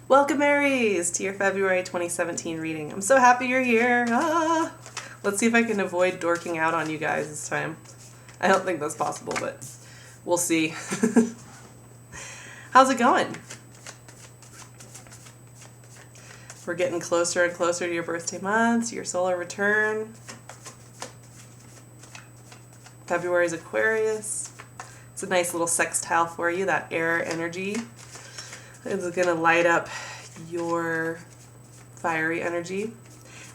Welcome, Aries, to your February 2017 reading. I'm so happy you're here. Let's see if I can avoid dorking out on you guys this time. I don't think that's possible, but we'll see. How's it going? We're getting closer and closer to your birthday month, your solar return. February is Aquarius. It's a nice little sextile for you, that air energy. It's going to light up your fiery energy.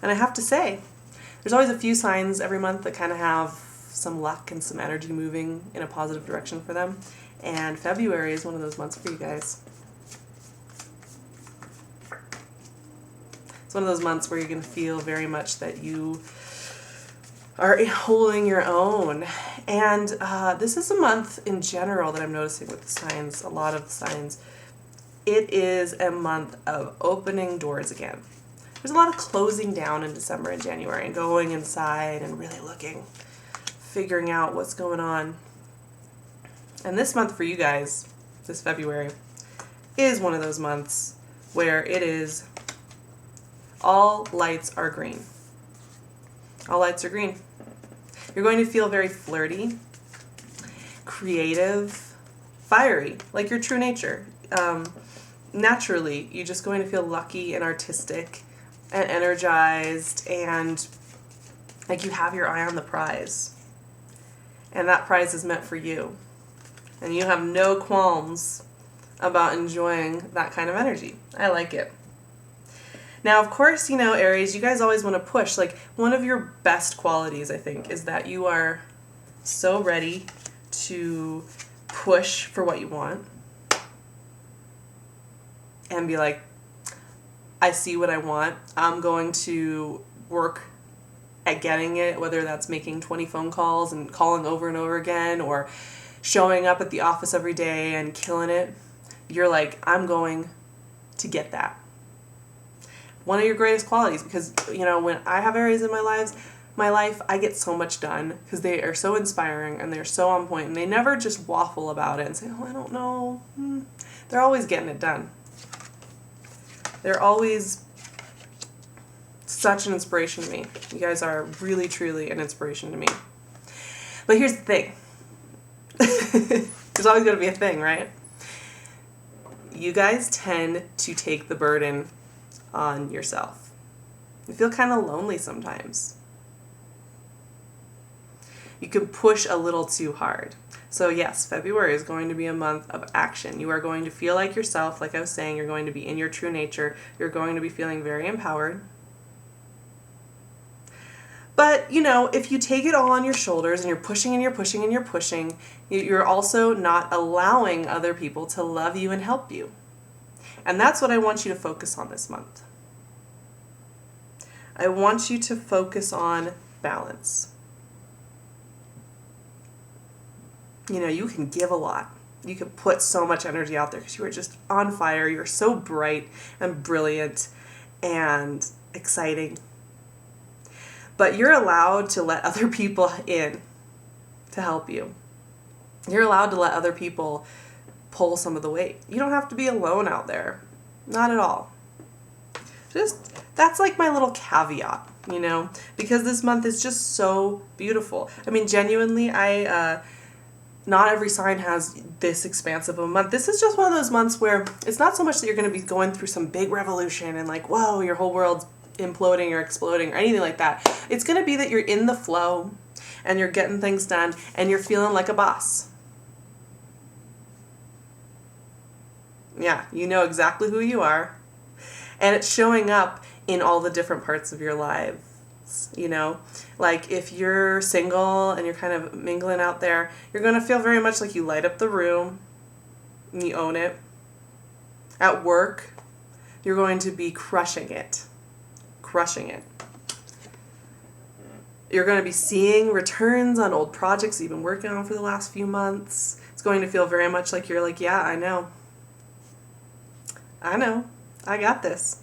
And I have to say, there's always a few signs every month that kind of have some luck and some energy moving in a positive direction for them. And February is one of those months for you guys. It's one of those months where you're going to feel very much that you are holding your own. And this is a month in general that I'm noticing with the signs, a lot of the signs. It is a month of opening doors again. There's a lot of closing down in December and January and going inside and really looking, figuring out what's going on. And this month for you guys, this February, is one of those months where it is all lights are green. All lights are green. You're going to feel very flirty, creative, fiery, like your true nature. Naturally, you're just going to feel lucky and artistic and energized and like you have your eye on the prize. And that prize is meant for you. And you have no qualms about enjoying that kind of energy. I like it. Now, of course, Aries, you guys always want to push. Like, one of your best qualities, I think, is that you are so ready to push for what you want and be like, I see what I want. I'm going to work at getting it, whether that's making 20 phone calls and calling over and over again or showing up at the office every day and killing it. You're like, I'm going to get that. One of your greatest qualities, because, when I have Aries in my life, I get so much done because they are so inspiring and they're so on point and they never just waffle about it and say, I don't know. They're always getting it done. They're always such an inspiration to me. You guys are really, truly an inspiration to me. But here's the thing. There's always going to be a thing, right? You guys tend to take the burden on yourself. You feel kind of lonely sometimes. You can push a little too hard. So yes, February is going to be a month of action. You are going to feel like yourself, like I was saying, you're going to be in your true nature. You're going to be feeling very empowered. But, if you take it all on your shoulders and you're pushing and you're pushing and you're pushing, you're also not allowing other people to love you and help you. And that's what I want you to focus on this month. I want you to focus on balance. You can give a lot. You can put so much energy out there because you are just on fire. You're so bright and brilliant and exciting. But you're allowed to let other people in to help you. You're allowed to let other people pull some of the weight. You don't have to be alone out there. Not at all. That's like my little caveat, because this month is just so beautiful. I mean, genuinely, not every sign has this expansive of a month. This is just one of those months where it's not so much that you're going to be going through some big revolution and like, whoa, your whole world's imploding or exploding or anything like that. It's going to be that you're in the flow and you're getting things done and you're feeling like a boss. Yeah, you know exactly who you are. And it's showing up in all the different parts of your lives. Like if you're single and you're kind of mingling out there, you're going to feel very much like you light up the room and you own it. At work, you're going to be crushing it. You're going to be seeing returns on old projects you've been working on for the last few months. It's going to feel very much like you're like, yeah, I know. I got this.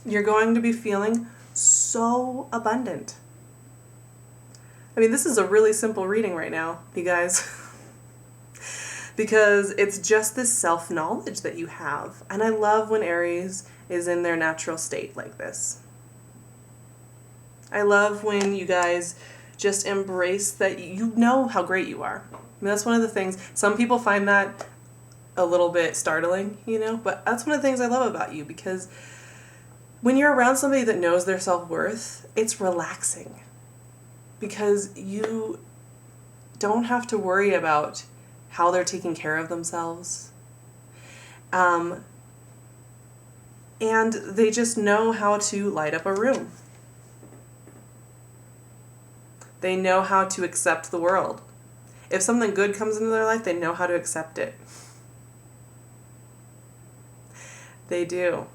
You're going to be feeling so abundant. I mean, this is a really simple reading right now, you guys. Because it's just this self-knowledge that you have. And I love when Aries is in their natural state like this. I love when you guys just embrace that you know how great you are. I mean, that's one of the things, some people find that a little bit startling, but that's one of the things I love about you, because when you're around somebody that knows their self-worth, it's relaxing. Because you don't have to worry about how they're taking care of themselves. And they just know how to light up a room. They know how to accept the world. If something good comes into their life, they know how to accept it. They do.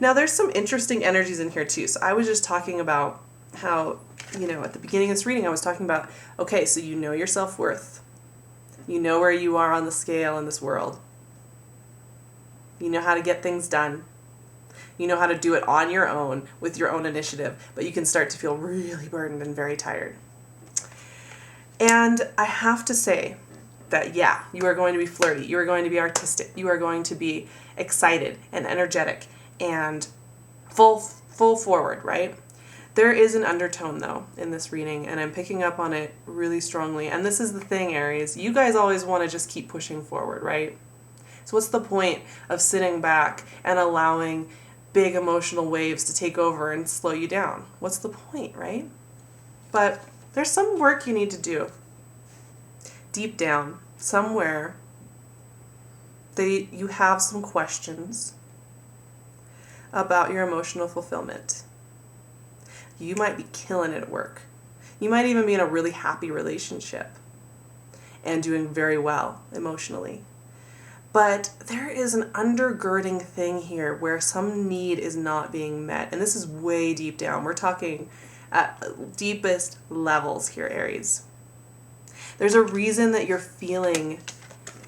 Now, there's some interesting energies in here too. So I was just talking about how, at the beginning of this reading, I was talking about, okay, so you know your self-worth. You know where you are on the scale in this world. You know how to get things done. You know how to do it on your own with your own initiative, but you can start to feel really burdened and very tired. And I have to say that, yeah, you are going to be flirty. You are going to be artistic. You are going to be excited and energetic and full forward, right? There is an undertone, though, in this reading, and I'm picking up on it really strongly. And this is the thing, Aries. You guys always want to just keep pushing forward, right? So what's the point of sitting back and allowing big emotional waves to take over and slow you down? What's the point, right? But there's some work you need to do. Deep down, somewhere, you have some questions about your emotional fulfillment. You might be killing it at work. You might even be in a really happy relationship and doing very well emotionally. But there is an undergirding thing here where some need is not being met. And this is way deep down. We're talking at deepest levels here, Aries. There's a reason that you're feeling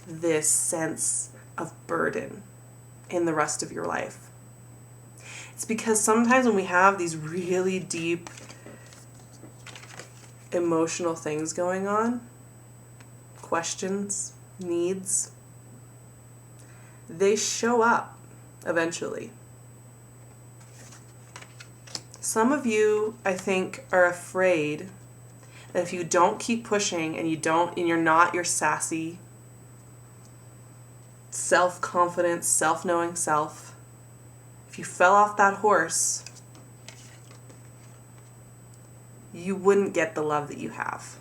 this sense of burden in the rest of your life. It's because sometimes when we have these really deep emotional things going on, questions, needs, they show up eventually. Some of you, I think, are afraid that if you don't keep pushing and you're not your sassy, self-confident, self-knowing self, if you fell off that horse, you wouldn't get the love that you have.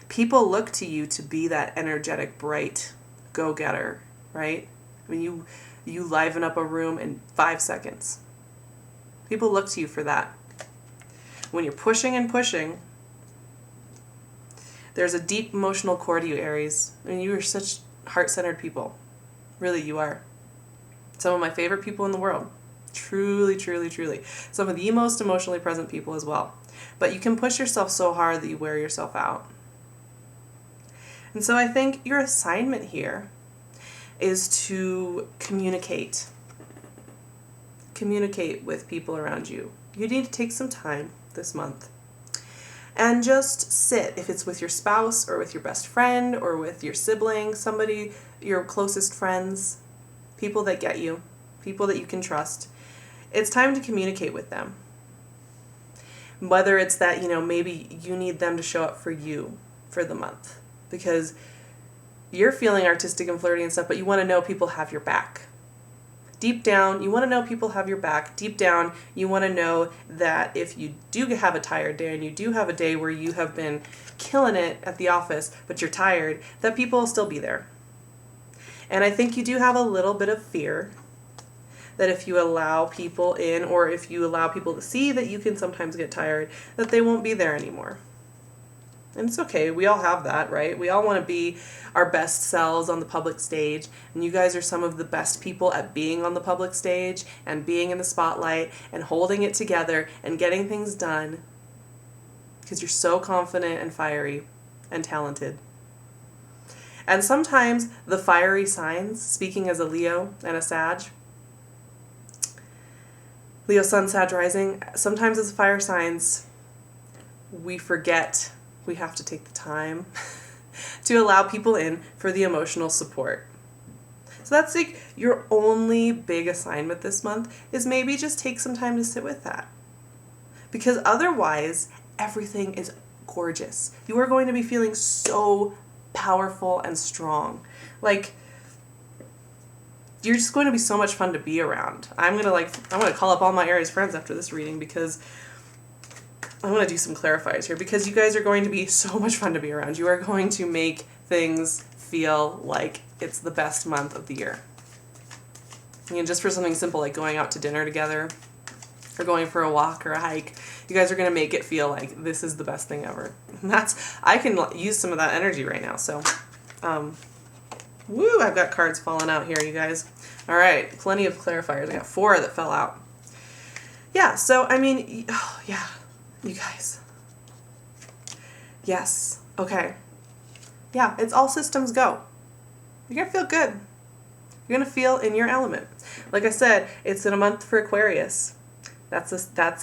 People look to you to be that energetic, bright go-getter, right? I mean, you liven up a room in 5 seconds. People look to you for that. When you're pushing and pushing, there's a deep emotional core to you, Aries. I mean, you are such heart-centered people. Really, you are. Some of my favorite people in the world. Truly, truly, truly. Some of the most emotionally present people as well. But you can push yourself so hard that you wear yourself out. And so I think your assignment here is to communicate. Communicate with people around you. You need to take some time this month and just sit, if it's with your spouse or with your best friend or with your sibling, somebody, your closest friends, people that get you, people that you can trust. It's time to communicate with them. Whether it's that, maybe you need them to show up for you for the month because you're feeling artistic and flirty and stuff, but you want to know people have your back. Deep down, you want to know people have your back. Deep down, you want to know that if you do have a tired day and you do have a day where you have been killing it at the office, but you're tired, that people will still be there. And I think you do have a little bit of fear that if you allow people in or if you allow people to see that you can sometimes get tired, that they won't be there anymore. And it's okay. We all have that, right? We all want to be our best selves on the public stage. And you guys are some of the best people at being on the public stage and being in the spotlight and holding it together and getting things done because you're so confident and fiery and talented. And sometimes the fiery signs, speaking as a Leo and a Sag, Leo Sun, Sag Rising, sometimes as fire signs, we forget we have to take the time to allow people in for the emotional support. So that's like your only big assignment this month, is maybe just take some time to sit with that. Because otherwise, everything is gorgeous. You are going to be feeling so powerful and strong. Like, you're just going to be so much fun to be around. I'm gonna call up all my Aries friends after this reading, because I want to do some clarifiers here, because you guys are going to be so much fun to be around. You are going to make things feel like it's the best month of the year. I mean, just for something simple like going out to dinner together or going for a walk or a hike, you guys are going to make it feel like this is the best thing ever. And I can use some of that energy right now. So, woo, I've got cards falling out here, you guys. All right, plenty of clarifiers. I got 4 that fell out. Yeah, so, I mean, oh, yeah. You guys. Yes. Okay. Yeah, it's all systems go. You're going to feel good. You're going to feel in your element. Like I said, it's in a month for Aquarius. That's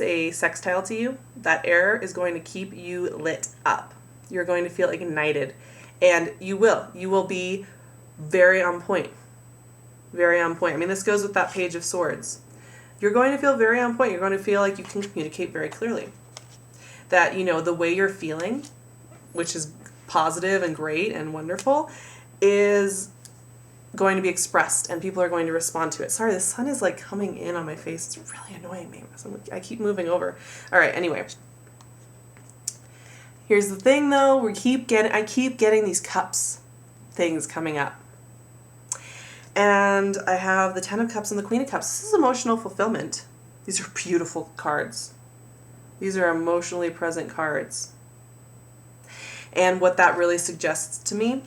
a sextile to you. That air is going to keep you lit up. You're going to feel ignited. And you will. You will be very on point. Very on point. I mean, this goes with that Page of Swords. You're going to feel very on point. You're going to feel like you can communicate very clearly. That, you know, the way you're feeling, which is positive and great and wonderful, is going to be expressed and people are going to respond to it. Sorry, the sun is like coming in on my face. It's really annoying me. I keep moving over. All right, anyway. Here's the thing though, I keep getting these cups things coming up. And I have the 10 of Cups and the Queen of Cups. This is emotional fulfillment. These are beautiful cards. These are emotionally present cards. And what that really suggests to me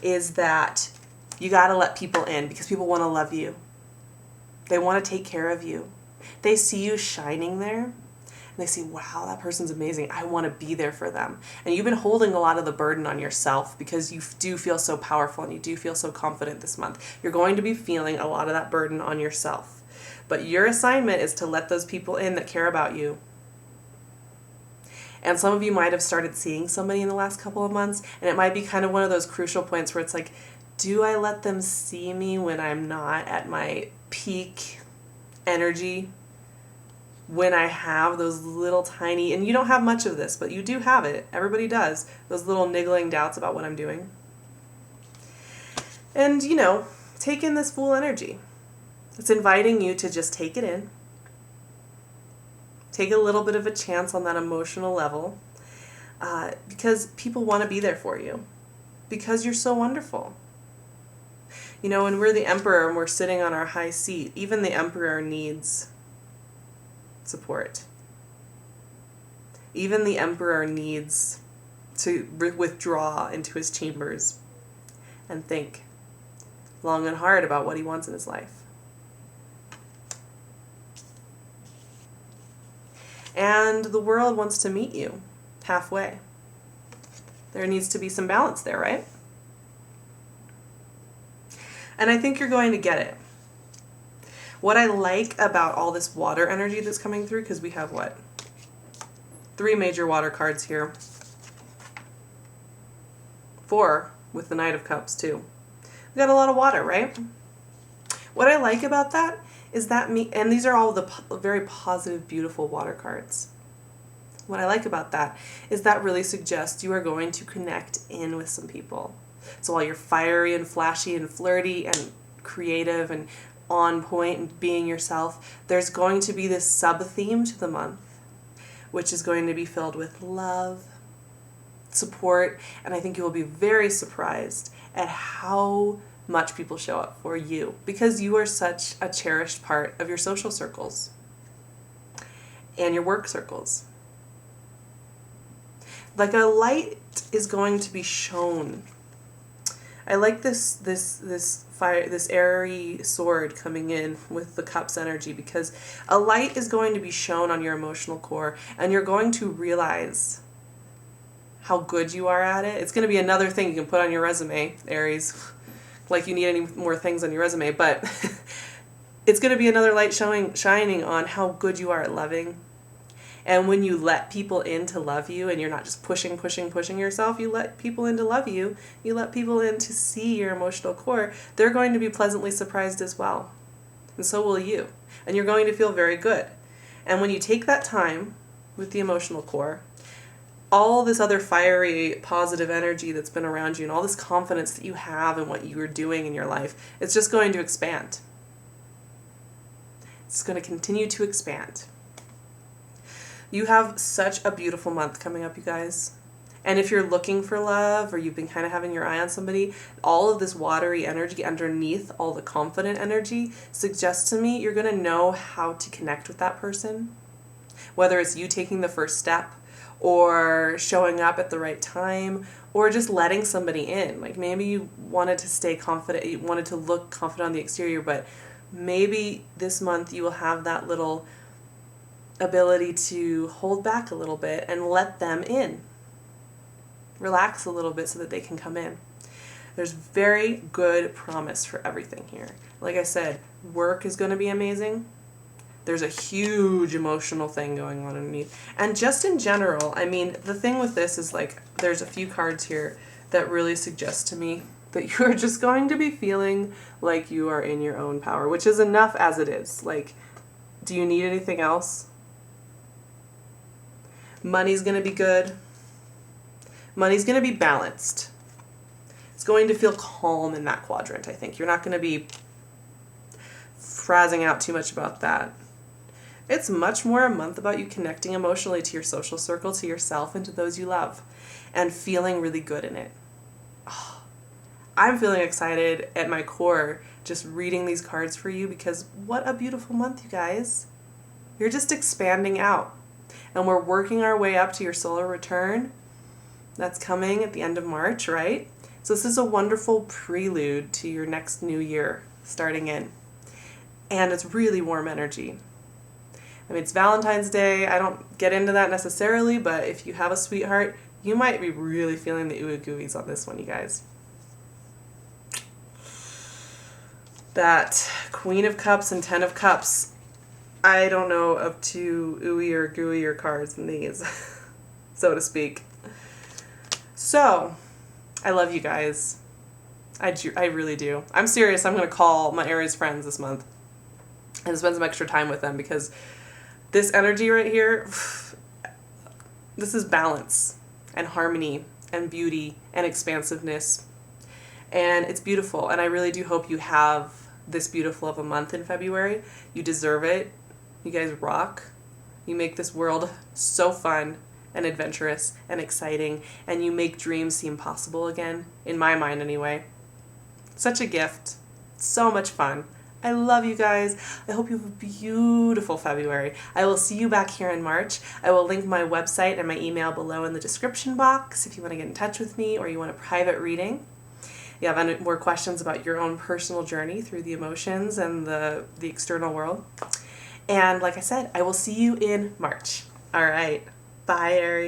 is that you got to let people in, because people want to love you. They want to take care of you. They see you shining there, and they see, wow, that person's amazing. I want to be there for them. And you've been holding a lot of the burden on yourself because you do feel so powerful and you do feel so confident this month. You're going to be feeling a lot of that burden on yourself. But your assignment is to let those people in that care about you. And some of you might have started seeing somebody in the last couple of months, and it might be kind of one of those crucial points where it's like, do I let them see me when I'm not at my peak energy? When I have those little tiny, and you don't have much of this, but you do have it. Everybody does. Those little niggling doubts about what I'm doing. And, you know, take in this full energy. It's inviting you to just take it in. Take a little bit of a chance on that emotional level, because people want to be there for you, because you're so wonderful. You know, when we're the emperor and we're sitting on our high seat, even the emperor needs support. Even the emperor needs to withdraw into his chambers and think long and hard about what he wants in his life. And the world wants to meet you halfway. There needs to be some balance there, right? And I think you're going to get it. What I like about all this water energy that's coming through, because we have what? 3 major water cards here. 4 with the Knight of Cups too. We got a lot of water, right? What I like about that is that and these are all the very positive, beautiful water cards. What I like about that is that really suggests you are going to connect in with some people. So while you're fiery and flashy and flirty and creative and on point and being yourself, there's going to be this sub-theme to the month, which is going to be filled with love, support, and I think you will be very surprised at how much people show up for you, because you are such a cherished part of your social circles and your work circles. Like a light is going to be shown. I like this fire, this airy sword coming in with the cups energy, because a light is going to be shown on your emotional core, and you're going to realize how good you are at it. It's going to be another thing you can put on your resume, Aries. Like you need any more things on your resume, but it's going to be another light shining on how good you are at loving. And when you let people in to love you, and you're not just pushing yourself, you let people in to love you, you let people in to see your emotional core, they're going to be pleasantly surprised as well. And so will you. And you're going to feel very good. And when you take that time with the emotional core, all this other fiery, positive energy that's been around you and all this confidence that you have in what you are doing in your life, it's just going to expand. It's going to continue to expand. You have such a beautiful month coming up, you guys. And if you're looking for love, or you've been kind of having your eye on somebody, all of this watery energy underneath all the confident energy suggests to me you're going to know how to connect with that person. Whether it's you taking the first step, or showing up at the right time, or just letting somebody in. Like maybe you wanted to stay confident, you wanted to look confident on the exterior, but maybe this month you will have that little ability to hold back a little bit and let them in. Relax a little bit so that they can come in. There's very good promise for everything here. Like I said, work is going to be amazing. There's a huge emotional thing going on underneath. And just in general, I mean, the thing with this is like, there's a few cards here that really suggest to me that you're just going to be feeling like you are in your own power, which is enough as it is. Like, do you need anything else? Money's going to be good. Money's going to be balanced. It's going to feel calm in that quadrant, I think. You're not going to be frazzing out too much about that. It's much more a month about you connecting emotionally to your social circle, to yourself, and to those you love, and feeling really good in it. Oh, I'm feeling excited at my core just reading these cards for you, because what a beautiful month, you guys. You're just expanding out, and we're working our way up to your solar return. That's coming at the end of March, right? So this is a wonderful prelude to your next new year starting in. And it's really warm energy. I mean, it's Valentine's Day. I don't get into that necessarily, but if you have a sweetheart, you might be really feeling the ooey gooeys on this one, you guys. That Queen of Cups and Ten of Cups. I don't know of two ooey or gooey cards than these, so to speak. So, I love you guys. I really do. I'm serious. I'm going to call my Aries friends this month and spend some extra time with them, because this energy right here, this is balance and harmony and beauty and expansiveness. And it's beautiful. And I really do hope you have this beautiful of a month in February. You deserve it. You guys rock. You make this world so fun and adventurous and exciting. And you make dreams seem possible again. In my mind, anyway. Such a gift. So much fun. I love you guys. I hope you have a beautiful February. I will see you back here in March. I will link my website and my email below in the description box if you want to get in touch with me or you want a private reading. You have any more questions about your own personal journey through the emotions and the external world. And like I said, I will see you in March. All right. Bye, Aries.